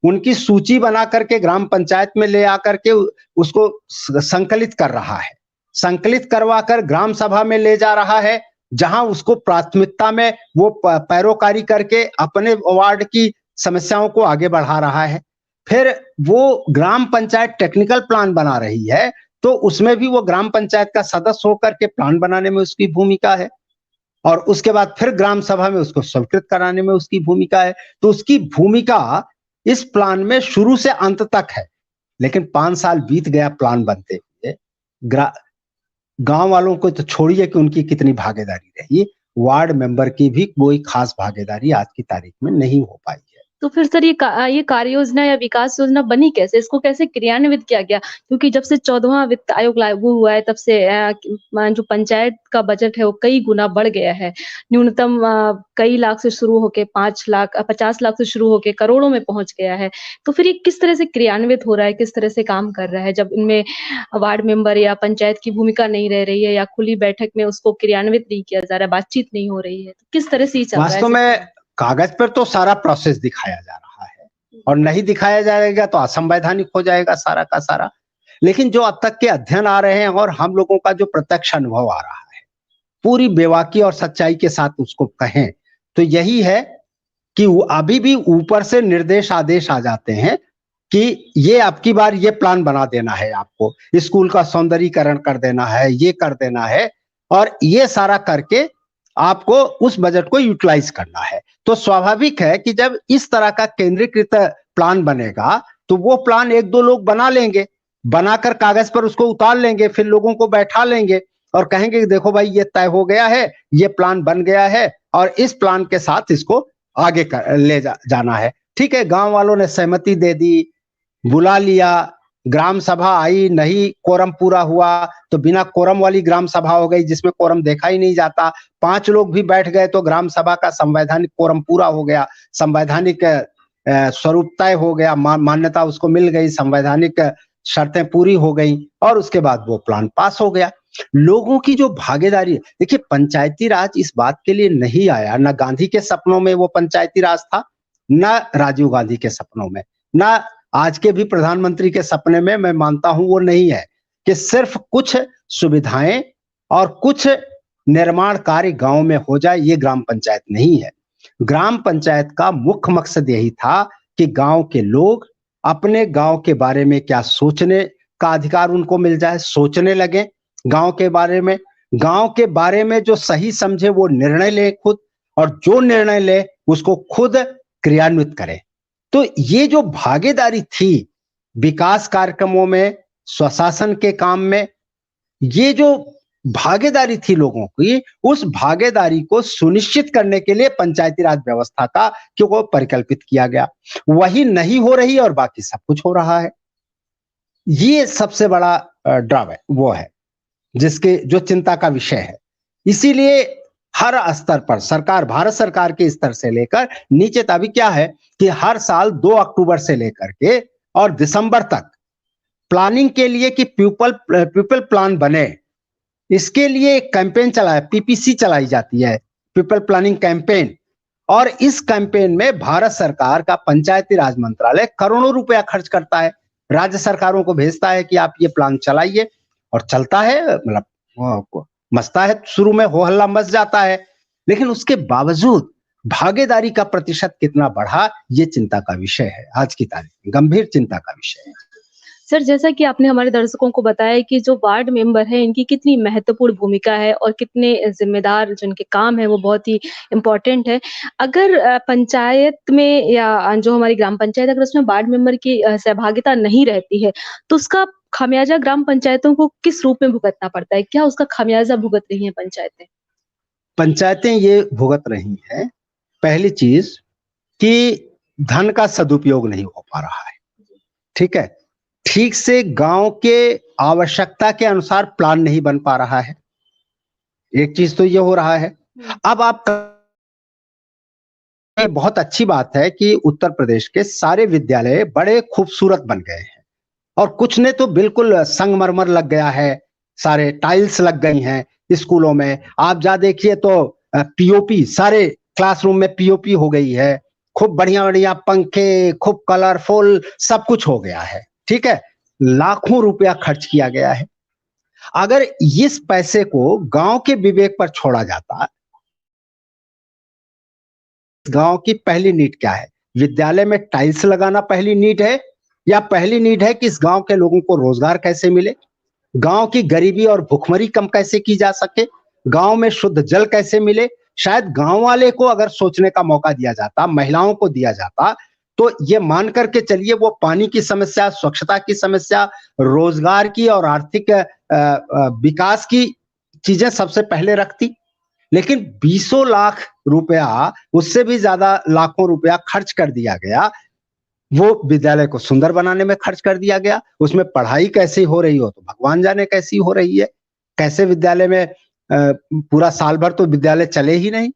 उनकी सूची बना करके ग्राम पंचायत में ले आकर के उसको संकलित कर रहा है, संकलित करवा कर ग्राम सभा में ले जा रहा है, जहां उसको प्राथमिकता में वो पैरोकारी करके अपने वार्ड की समस्याओं को आगे बढ़ा रहा है। फिर वो ग्राम पंचायत टेक्निकल प्लान बना रही है, तो उसमें भी वो ग्राम पंचायत का सदस्य होकर के प्लान बनाने में उसकी भूमिका है, और उसके बाद फिर ग्राम सभा में उसको स्वीकृत कराने में उसकी भूमिका है। तो उसकी भूमिका इस प्लान में शुरू से अंत तक है। लेकिन 5 साल बीत गया प्लान बनते हुए, गांव वालों को तो छोड़िए कि उनकी कितनी भागीदारी रही, वार्ड मेंबर की भी कोई खास भागीदारी आज की तारीख में नहीं हो पाई है। तो फिर सर ये कार्य योजना या विकास योजना बनी कैसे? इसको कैसे क्रियान्वित किया गया? क्योंकि जब से 14वां वित्त आयोग लागू हुआ है तब से जो पंचायत का बजट है वो कई गुना बढ़ गया है। न्यूनतम कई लाख से शुरू होके 5 लाख 50 लाख से शुरू होके करोड़ों में पहुँच गया है। तो फिर ये किस तरह से क्रियान्वित हो रहा है? किस तरह से काम कर रहा है? जब इनमें वार्ड मेंबर या पंचायत की भूमिका नहीं रह रही है या खुली बैठक में उसको क्रियान्वित नहीं किया जा रहा है, बातचीत नहीं हो रही है। तो किस तरह से ये चल रहा है वास्तव सिस्टम? में कागज पर तो सारा प्रोसेस दिखाया जा रहा है और नहीं दिखाया जाएगा तो असंवैधानिक हो जाएगा सारा का सारा। लेकिन जो अब तक के अध्ययन आ रहे हैं और हम लोगों का जो प्रत्यक्ष अनुभव आ रहा है, पूरी बेबाकी और सच्चाई के साथ उसको कहें तो यही है कि अभी भी ऊपर से निर्देश आदेश आ जाते हैं कि ये अब की बार ये प्लान बना देना है, आपको स्कूल का सौंदर्यीकरण कर देना है, ये कर देना है और ये सारा करके आपको उस बजट को यूटिलाइज करना है। तो स्वाभाविक है कि जब इस तरह का केंद्रीकृत प्लान बनेगा तो वो प्लान एक दो लोग बना लेंगे, बनाकर कागज पर उसको उतार लेंगे, फिर लोगों को बैठा लेंगे और कहेंगे कि देखो भाई ये तय हो गया है, ये प्लान बन गया है और इस प्लान के साथ इसको आगे ले जाना है। ठीक है, गांव वालों ने सहमति दे दी, बुला लिया, ग्राम सभा आई, नहीं कोरम पूरा हुआ तो बिना कोरम वाली ग्राम सभा हो गई जिसमें कोरम देखा ही नहीं जाता। 5 लोग भी बैठ गए तो ग्राम सभा का संवैधानिक कोरम पूरा हो गया, संवैधानिक स्वरूप तय हो गया, मान्यता उसको मिल गई, संवैधानिक शर्तें पूरी हो गई और उसके बाद वो प्लान पास हो गया। लोगों की जो भागीदारी, देखिए पंचायती राज इस बात के लिए नहीं आया, न गांधी के सपनों में वो पंचायती राज था, न राजीव गांधी के सपनों में, न आज के भी प्रधानमंत्री के सपने में मैं मानता हूं वो नहीं है कि सिर्फ कुछ सुविधाएं और कुछ निर्माण कार्य गांव में हो जाए, ये ग्राम पंचायत नहीं है। ग्राम पंचायत का मुख्य मकसद यही था कि गांव के लोग अपने गांव के बारे में क्या सोचने का अधिकार उनको मिल जाए, सोचने लगे गांव के बारे में, गांव के बारे में जो सही समझे वो निर्णय ले खुद और जो निर्णय ले उसको खुद क्रियान्वित करे। तो ये जो भागीदारी थी विकास कार्यक्रमों में, स्वशासन के काम में, ये जो भागीदारी थी लोगों की, उस भागीदारी को सुनिश्चित करने के लिए पंचायती राज व्यवस्था का क्यों परिकल्पित किया गया, वही नहीं हो रही और बाकी सब कुछ हो रहा है। ये सबसे बड़ा ड्रॉबैक वो है जिसके जो चिंता का विषय है। इसीलिए हर स्तर पर सरकार, भारत सरकार के स्तर से लेकर नीचे तक भी क्या है कि हर साल 2 अक्टूबर से लेकर के और दिसंबर तक प्लानिंग के लिए कि पीपल प्लान बने, इसके लिए एक कैंपेन चलाया, पीपीसी चलाई जाती है, पीपल प्लानिंग कैंपेन। और इस कैंपेन में भारत सरकार का पंचायती राज मंत्रालय करोड़ों रुपया खर्च करता है, राज्य सरकारों को भेजता है कि आप ये प्लान चलाइए और चलता है, मतलब मचता है, शुरू में हो हल्ला मच जाता है, लेकिन उसके बावजूद भागीदारी का प्रतिशत कितना बढ़ा, ये चिंता का विषय है, आज की तारीख में गंभीर चिंता का विषय है। सर, जैसा कि आपने हमारे दर्शकों को बताया कि जो वार्ड मेंबर हैं, इनकी कितनी महत्वपूर्ण भूमिका है और कितने ज़िम्मेदार जो इनके काम है, वो बहुत ही इम्पोर्टेंट है। अगर पंचायत में या जो हमारी ग्राम पंचायत अगर उसमें वार्ड मेंबर की सहभागिता नहीं रहती है, तो उसका खामियाज़ा ग्राम पंचायतों को किस रूप में भुगतना पड़ता है? क्या उसका खामियाज़ा भुगत रही हैं पंचायतें? पंचायतें ये भुगत रही हैं, पहली चीज कि धन का सदुपयोग नहीं हो पा रहा है, ठीक है, ठीक से गांव के आवश्यकता के अनुसार प्लान नहीं बन पा रहा है, एक चीज तो ये हो रहा है। अब आप, ये बहुत अच्छी बात है कि उत्तर प्रदेश के सारे विद्यालय बड़े खूबसूरत बन गए हैं और कुछ ने तो बिल्कुल संगमरमर लग गया है, सारे टाइल्स लग गई हैं स्कूलों में। आप जा देखिए तो पीओपी, सारे क्लासरूम में पीओपी हो गई है, खूब बढ़िया बढ़िया पंखे, खूब कलरफुल, सब कुछ हो गया है, ठीक है, लाखों रुपया खर्च किया गया है। अगर इस पैसे को गांव के विवेक पर छोड़ा जाता, गांव की पहली नीड क्या है, विद्यालय में टाइल्स लगाना पहली नीड है या पहली नीड है कि इस गांव के लोगों को रोजगार कैसे मिले, गांव की गरीबी और भुखमरी कम कैसे की जा सके, गांव में शुद्ध जल कैसे मिले। शायद गांव वाले को अगर सोचने का मौका दिया जाता, महिलाओं को दिया जाता, तो ये मान करके चलिए वो पानी की समस्या, स्वच्छता की समस्या, रोजगार की और आर्थिक विकास की चीजें सबसे पहले रखती। लेकिन 20 लाख रुपया, उससे भी ज्यादा लाखों रुपया खर्च कर दिया गया। वो विद्यालय को सुंदर बनाने में खर्च कर दिया गया। उसमें पढ़ाई कैसी हो रही हो तो भगवान जाने कैसी हो रही है। कैसे विद्यालय में पूरा साल भर तो विद्यालय चले ही नहीं,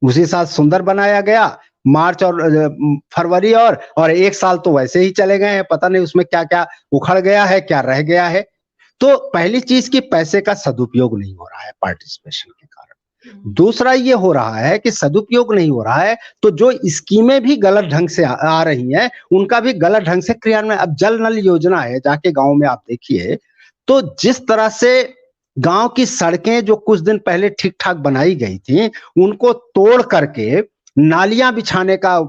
उसी साल सुंदर बनाया गया। मार्च और फरवरी और एक साल तो वैसे ही चले गए हैं, पता नहीं उसमें क्या क्या उखड़ गया है, क्या रह गया है। तो पहली चीज कि पैसे का सदुपयोग नहीं हो रहा है पार्टिसिपेशन के कारण। दूसरा ये हो रहा है कि सदुपयोग नहीं हो रहा है तो जो स्कीमें भी गलत ढंग से आ रही हैं उनका भी गलत ढंग से क्रियान्वयन। अब जल नल योजना है, जाके गांव में आप देखिए तो जिस तरह से गांव की सड़कें जो कुछ दिन पहले ठीक ठाक बनाई गई थी उनको तोड़ करके नालियां बिछाने का,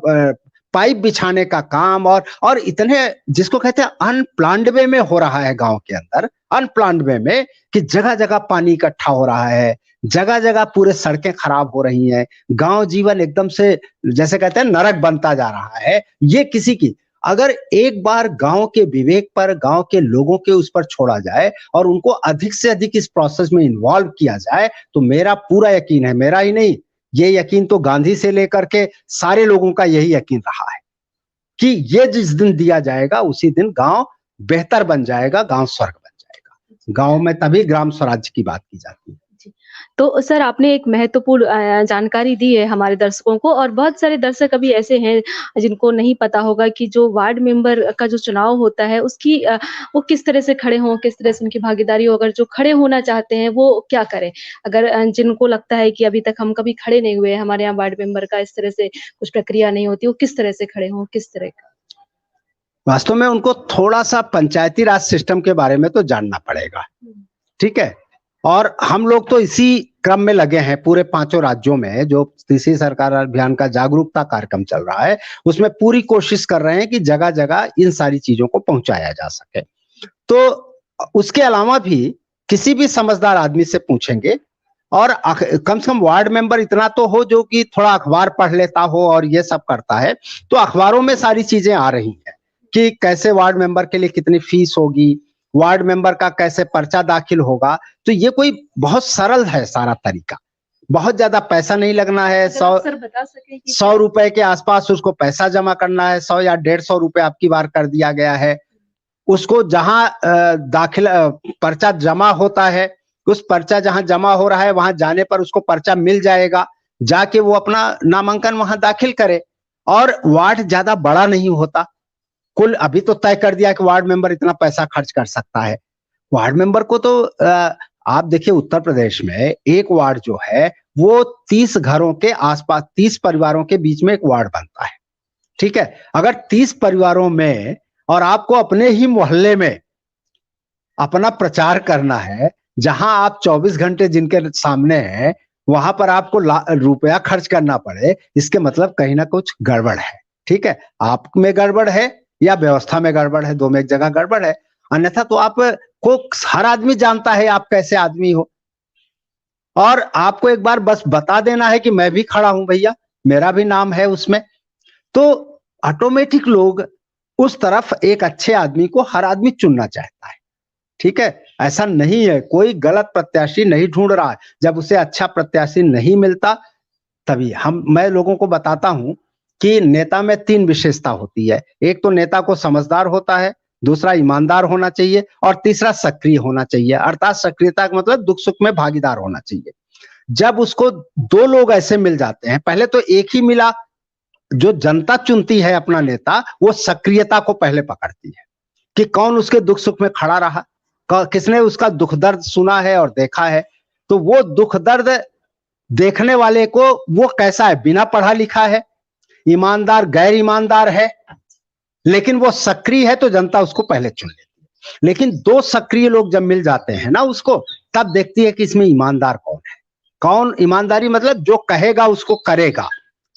पाइप बिछाने का काम और इतने जिसको कहते हैं अनप्लान्ड वे में हो रहा है गांव के अंदर, अनप्लान्ड वे में कि जगह जगह पानी इकट्ठा हो रहा है, जगह जगह पूरे सड़कें खराब हो रही हैं, गांव जीवन एकदम से जैसे कहते हैं नरक बनता जा रहा है। ये किसी की अगर एक बार गांव के विवेक पर, गांव के लोगों के उस पर छोड़ा जाए और उनको अधिक से अधिक इस प्रोसेस में इन्वॉल्व किया जाए तो मेरा पूरा यकीन है, मेरा ही नहीं, ये यकीन तो गांधी से लेकर के सारे लोगों का यही यकीन रहा है कि ये जिस दिन दिया जाएगा उसी दिन गांव बेहतर बन जाएगा, गांव स्वर्ग बन जाएगा। गांव में तभी ग्राम स्वराज्य की बात की जाती है। तो सर आपने एक महत्वपूर्ण जानकारी दी है हमारे दर्शकों को, और बहुत सारे दर्शक अभी ऐसे हैं जिनको नहीं पता होगा कि जो वार्ड मेंबर का जो चुनाव होता है उसकी वो किस तरह से खड़े हों, किस तरह से उनकी भागीदारी हो। अगर जो खड़े होना चाहते हैं वो क्या करें? अगर जिनको लगता है कि अभी तक हम कभी खड़े नहीं हुए, हमारे यहाँ वार्ड मेंबर का इस तरह से कुछ प्रक्रिया नहीं होती, वो किस तरह से खड़े हों, किस तरह का? वास्तव में उनको थोड़ा सा पंचायती राज सिस्टम के बारे में तो जानना पड़ेगा, ठीक है। और हम लोग तो इसी क्रम में लगे हैं पूरे 5 राज्यों में, जो तीसरी सरकार अभियान का जागरूकता कार्यक्रम चल रहा है उसमें पूरी कोशिश कर रहे हैं कि जगह जगह इन सारी चीजों को पहुंचाया जा सके। तो उसके अलावा भी किसी भी समझदार आदमी से पूछेंगे और कम से कम वार्ड मेंबर इतना तो हो जो कि थोड़ा अखबार पढ़ लेता हो और ये सब करता है, तो अखबारों में सारी चीजें आ रही हैं कि कैसे वार्ड मेंबर के लिए कितनी फीस होगी, वार्ड मेंबर का कैसे पर्चा दाखिल होगा। तो ये कोई बहुत सरल है सारा तरीका, बहुत ज्यादा पैसा नहीं लगना है। 100 रुपए के आसपास उसको पैसा जमा करना है, 100 या 150 रुपए आपकी बार कर दिया गया है। उसको जहां दाखिल पर्चा जमा होता है, उस पर्चा जहां जमा हो रहा है वहां जाने पर उसको पर्चा मिल जाएगा, जाके वो अपना नामांकन वहां दाखिल करे। और वार्ड ज्यादा बड़ा नहीं होता, कुल अभी तो तय कर दिया कि वार्ड मेंबर इतना पैसा खर्च कर सकता है। वार्ड मेंबर को तो आप देखिए उत्तर प्रदेश में एक वार्ड जो है वो 30 घरों के आसपास, 30 परिवारों के बीच में एक वार्ड बनता है, ठीक है। अगर 30 परिवारों में और आपको अपने ही मोहल्ले में अपना प्रचार करना है, जहां आप 24 घंटे जिनके सामने हैं वहां पर आपको रुपया खर्च करना पड़े, इसके मतलब कहीं ना कुछ गड़बड़ है, ठीक है। आप में गड़बड़ है या व्यवस्था में गड़बड़ है, दो में एक जगह गड़बड़ है। अन्यथा तो आप को हर आदमी जानता है आप कैसे आदमी हो, और आपको एक बार बस बता देना है कि मैं भी खड़ा हूं भैया, मेरा भी नाम है उसमें, तो ऑटोमेटिक लोग उस तरफ एक अच्छे आदमी को हर आदमी चुनना चाहता है, ठीक है। ऐसा नहीं है, कोई गलत प्रत्याशी नहीं ढूंढ रहा है। जब उसे अच्छा प्रत्याशी नहीं मिलता तभी मैं लोगों को बताता हूं कि नेता में 3 विशेषता होती है। एक तो नेता को समझदार होता है, दूसरा ईमानदार होना चाहिए और तीसरा सक्रिय होना चाहिए। अर्थात सक्रियता का मतलब दुख सुख में भागीदार होना चाहिए। जब उसको 2 लोग ऐसे मिल जाते हैं, पहले तो एक ही मिला, जो जनता चुनती है अपना नेता वो सक्रियता को पहले पकड़ती है कि कौन उसके दुख सुख में खड़ा रहा, किसने उसका दुख दर्द सुना है और देखा है। तो वो दुख दर्द देखने वाले को वो कैसा है, बिना पढ़ा लिखा है, ईमानदार गैर ईमानदार है, लेकिन वो सक्रिय है तो जनता उसको पहले चुन लेती है। लेकिन 2 सक्रिय लोग जब मिल जाते हैं ना उसको, तब देखती है कि इसमें ईमानदार कौन है। कौन ईमानदारी मतलब जो कहेगा उसको करेगा,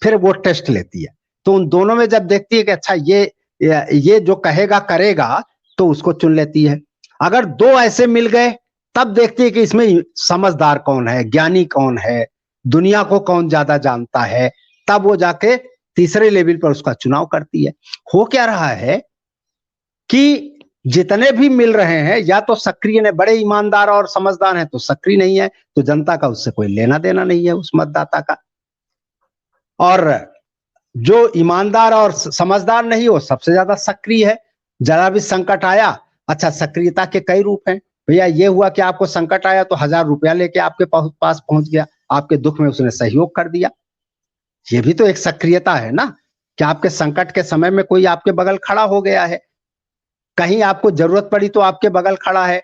फिर वो टेस्ट लेती है। तो उन दोनों में जब देखती है कि अच्छा ये जो कहेगा करेगा, तो उसको चुन लेती है। अगर 2 ऐसे मिल गए तब देखती है कि इसमें समझदार कौन है, ज्ञानी कौन है, दुनिया को कौन ज्यादा जानता है, तब वो जाके तीसरे लेवल पर उसका चुनाव करती है। हो क्या रहा है कि जितने भी मिल रहे हैं या तो सक्रिय ने, बड़े ईमानदार और समझदार हैं तो सक्रिय नहीं है, तो जनता का उससे कोई लेना देना नहीं है उस मतदाता का। और जो ईमानदार और समझदार नहीं हो सबसे ज्यादा सक्रिय है। जरा भी संकट आया, अच्छा सक्रियता के कई रूप हैं भैया। ये हुआ कि आपको संकट आया तो 1000 रुपया लेके आपके पास पहुंच गया, आपके दुख में उसने सहयोग कर दिया। ये भी तो एक सक्रियता है ना, कि आपके संकट के समय में कोई आपके बगल खड़ा हो गया है, कहीं आपको जरूरत पड़ी तो आपके बगल खड़ा है।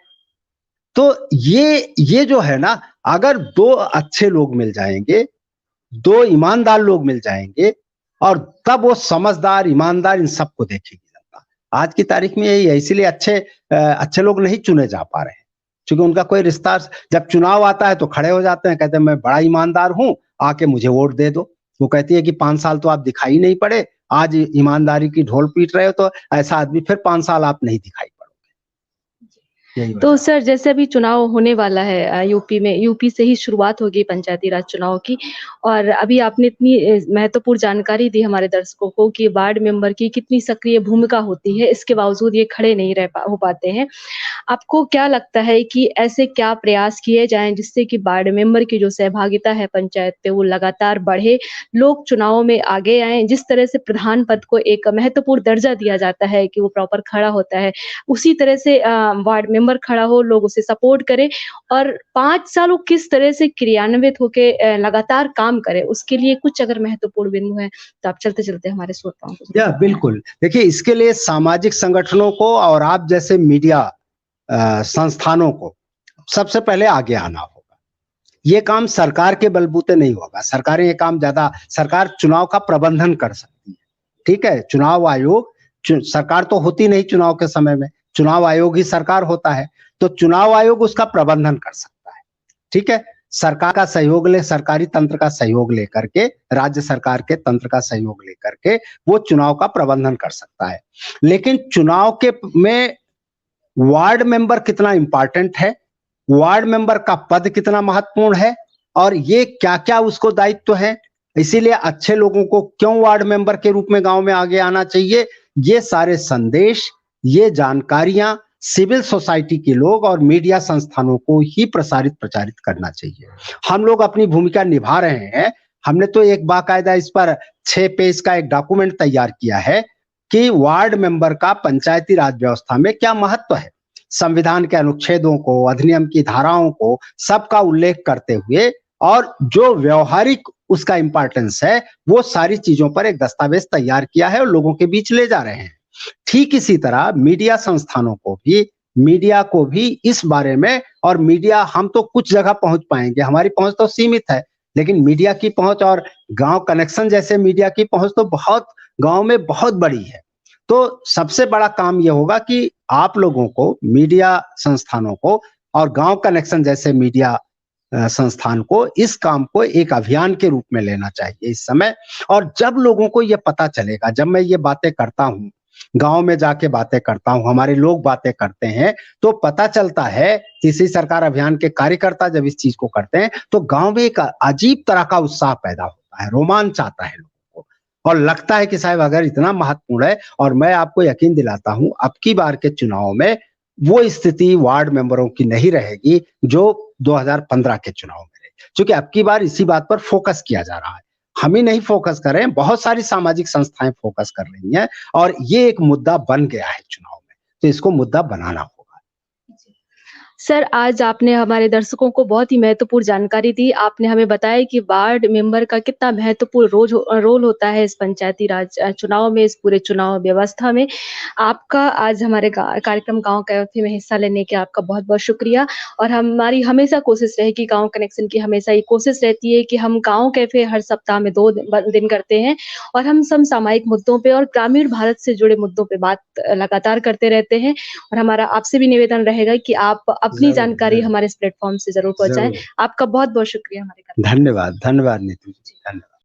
तो ये जो है ना, अगर 2 अच्छे लोग मिल जाएंगे, 2 ईमानदार लोग मिल जाएंगे, और तब वो समझदार, ईमानदार इन सबको देखेगी जनता। आज की तारीख में यही है, इसीलिए अच्छे लोग नहीं चुने जा पा रहे हैं, क्योंकि उनका कोई रिश्ता, जब चुनाव आता है तो खड़े हो जाते हैं, कहते हैं मैं बड़ा ईमानदार हूं, आके मुझे वोट दे दो। वो कहती है कि 5 साल तो आप दिखाई नहीं पड़े, आज ईमानदारी की ढोल पीट रहे हो, तो ऐसा आदमी फिर 5 साल आप नहीं दिखाई पड़ोगे। तो सर जैसे अभी चुनाव होने वाला है यूपी में, यूपी से ही शुरुआत होगी पंचायती राज चुनाव की, और अभी आपने इतनी महत्वपूर्ण जानकारी दी हमारे दर्शकों को कि वार्ड मेंबर की कितनी सक्रिय भूमिका होती है, इसके बावजूद ये खड़े नहीं हो पाते हैं। आपको क्या लगता है कि ऐसे क्या प्रयास किए जाएं जिससे कि वार्ड मेंबर की जो सहभागिता है पंचायत पे वो लगातार बढ़े, लोग चुनावों में आगे आए? जिस तरह से प्रधान पद को एक महत्वपूर्ण दर्जा दिया जाता है कि वो प्रॉपर खड़ा होता है, उसी तरह से वार्ड मेंबर खड़ा हो, लोग उसे सपोर्ट करें, और 5 साल वो किस तरह से क्रियान्वित होके लगातार काम करे, उसके लिए कुछ अगर महत्वपूर्ण बिंदु है तो आप चलते-चलते हमारे श्रोताओं को। बिल्कुल। देखिए, इसके लिए सामाजिक संगठनों को और आप जैसे मीडिया संस्थानों को सबसे पहले आगे आना होगा। ये काम सरकार के बलबूते नहीं होगा। सरकार चुनाव का प्रबंधन कर सकती है, ठीक है। चुनाव आयोग, सरकार तो होती नहीं चुनाव के समय में, चुनाव आयोग ही सरकार होता है, तो चुनाव आयोग उसका प्रबंधन कर सकता है, ठीक है। सरकार का सहयोग सरकारी तंत्र का सहयोग लेकर के, राज्य सरकार के तंत्र का सहयोग लेकर के वो चुनाव का प्रबंधन कर सकता है। लेकिन चुनाव में वार्ड मेंबर कितना इंपॉर्टेंट है, वार्ड मेंबर का पद कितना महत्वपूर्ण है, और ये क्या-क्या उसको दायित्व है, इसीलिए अच्छे लोगों को क्यों वार्ड मेंबर के रूप में गांव में आगे आना चाहिए, ये सारे संदेश, ये जानकारियां सिविल सोसाइटी के लोग और मीडिया संस्थानों को ही प्रचारित करना चाहिए। हम लोग अपनी भूमिका निभा रहे हैं। हमने तो एक बाकायदा इस पर 6 पेज का एक डॉक्यूमेंट तैयार किया है कि वार्ड मेंबर का पंचायती राज व्यवस्था में क्या महत्व है। संविधान के अनुच्छेदों को, अधिनियम की धाराओं को, सबका उल्लेख करते हुए, और जो व्यवहारिक उसका इंपॉर्टेंस है, वो सारी चीजों पर एक दस्तावेज तैयार किया है और लोगों के बीच ले जा रहे हैं। ठीक इसी तरह मीडिया संस्थानों को भी, मीडिया को भी इस बारे में, और मीडिया, हम तो कुछ जगह पहुंच पाएंगे, हमारी पहुंच तो सीमित है, लेकिन मीडिया की पहुंच और गांव कनेक्शन जैसे मीडिया की पहुंच तो बहुत गांव में बहुत बड़ी है। तो सबसे बड़ा काम यह होगा कि आप लोगों को, मीडिया संस्थानों को और गांव कनेक्शन जैसे मीडिया संस्थान को इस काम को एक अभियान के रूप में लेना चाहिए इस समय। और जब लोगों को यह पता चलेगा, जब मैं ये बातें करता हूं, गांव में जाके बातें करता हूं, हमारे लोग बातें करते हैं, तो पता चलता है, तीसरी सरकार अभियान के कार्यकर्ता जब इस चीज को करते हैं तो गांव में एक अजीब तरह का उत्साह पैदा होता है, रोमांच आता है लोगों को, और लगता है कि साहब अगर इतना महत्वपूर्ण है। और मैं आपको यकीन दिलाता हूं, अब की बार के चुनाव में वो स्थिति वार्ड मेंबरों की नहीं रहेगी जो 2015 के चुनाव में रही, क्योंकि अब की बार इसी बात पर फोकस किया जा रहा है। हम ही नहीं फोकस कर रहे हैं, बहुत सारी सामाजिक संस्थाएं फोकस कर रही हैं, और ये एक मुद्दा बन गया है चुनाव में, तो इसको मुद्दा बनाना होगा। सर, आज आपने हमारे दर्शकों को बहुत ही महत्वपूर्ण जानकारी दी। आपने हमें बताया कि वार्ड मेंबर का कितना महत्वपूर्ण रोल होता है इस पंचायती राज चुनाव में, इस पूरे चुनाव व्यवस्था में। आपका आज हमारे कार्यक्रम गाँव कैफे में हिस्सा लेने के आपका बहुत-बहुत शुक्रिया, और हमारी हमेशा कोशिश रहेगी, गाँव कनेक्शन की हमेशा ये कोशिश रहती है कि हम गाँव कैफे हर सप्ताह में 2 दिन करते हैं, और हम समसामयिक मुद्दों पे और ग्रामीण भारत से जुड़े मुद्दों पे बात लगातार करते रहते हैं। और हमारा आपसे भी निवेदन रहेगा कि आप अपनी जानकारी हमारे इस प्लेटफॉर्म से ज़रूर पहुँचाएँ। आपका बहुत-बहुत शुक्रिया हमारे धन्यवाद, धन्यवाद नीतू जी, धन्यवाद।